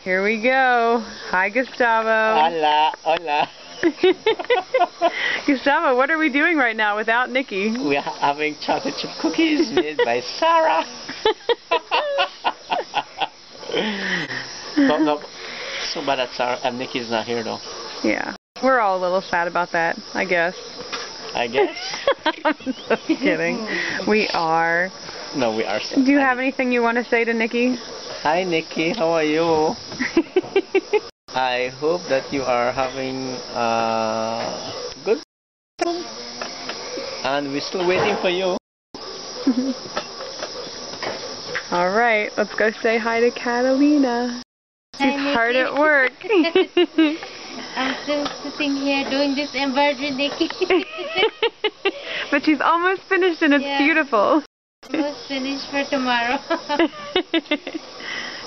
Here we go. Hi, Gustavo. Hola, hola. Gustavo, what are we doing right now without Nikki? We are having chocolate chip cookies made by Sarah. No, so bad that Sarah and Nikki's not here though. Yeah, we're all a little sad about that, I guess. I'm just kidding. We are. No, we are so. Do you have anything you want to say to Nikki? Hi, Nikki. How are you? I hope that you are having good time, and we're still waiting for you. All right, let's go say hi to Catalina. She's hard at work. I'm still sitting here doing this embroidery, Nikki. But she's almost finished and it's beautiful. Almost finished for tomorrow.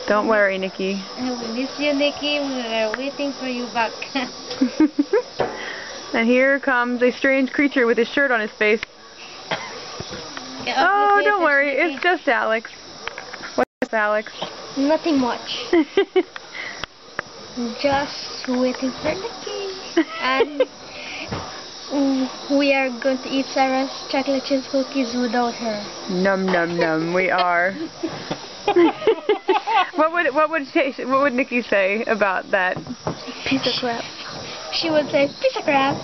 Don't worry, Nikki. We miss you, Nikki. We're waiting for you back. And here comes a strange creature with his shirt on his face. Oh, don't worry. It's just Alex. What's Alex? Nothing much. Just waiting for Nikki. And we are going to eat Sarah's chocolate chip cookies without her. Num num num. We are. What would Nikki say about that? Piece of crap. She would say piece of crap.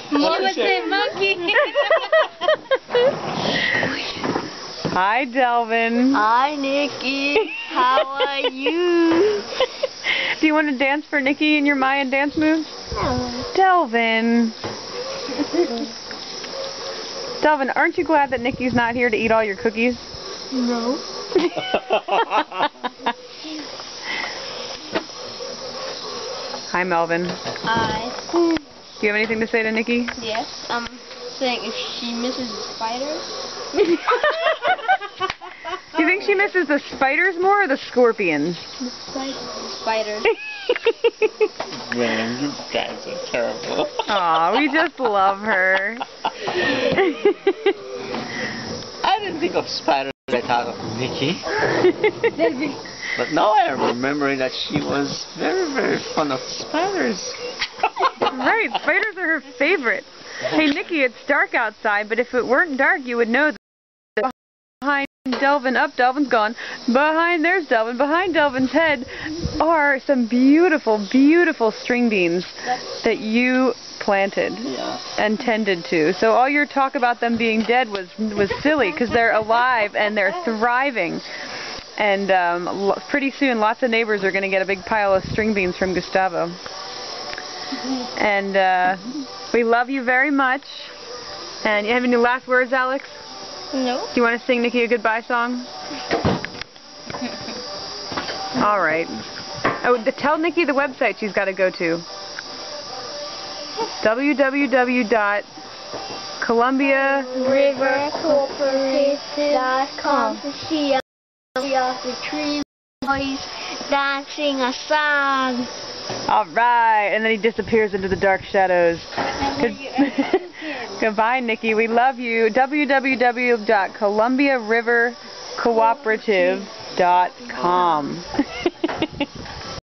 Monkey. She would say monkey. Hi, Delvin. Hi, Nikki. How are you? Do you want to dance for Nikki in your Mayan dance moves? No. Delvin. Delvin, aren't you glad that Nikki's not here to eat all your cookies? No. Hi, Melvin. Hi. Do you have anything to say to Nikki? Yes. I'm saying if she misses the spiders. Do you think she misses the spiders more or the scorpions? The spiders. Man, you guys are terrible. Aw, we just love her. I didn't think of spiders. I thought of Nikki. But now I am remembering that she was very, very fond of spiders. Right, spiders are her favorite. Hey, Nikki, it's dark outside, but if it weren't dark, you would know that behind Delvin, Delvin's gone. There's Delvin. Behind Delvin's head are some beautiful, beautiful string beans that you planted and tended to. So all your talk about them being dead was silly, because they're alive and they're thriving. And pretty soon, lots of neighbors are going to get a big pile of string beans from Gustavo. And we love you very much. And you have any last words, Alex? No. Do you want to sing Nikki a goodbye song? All right. Oh, tell Nikki the website she's got to go to. www.columbiarivercooperative.com to see of the three boys dancing a song. All right, and then he disappears into the dark shadows. Goodbye, Nikki. We love you. www.columbiarivercooperative.com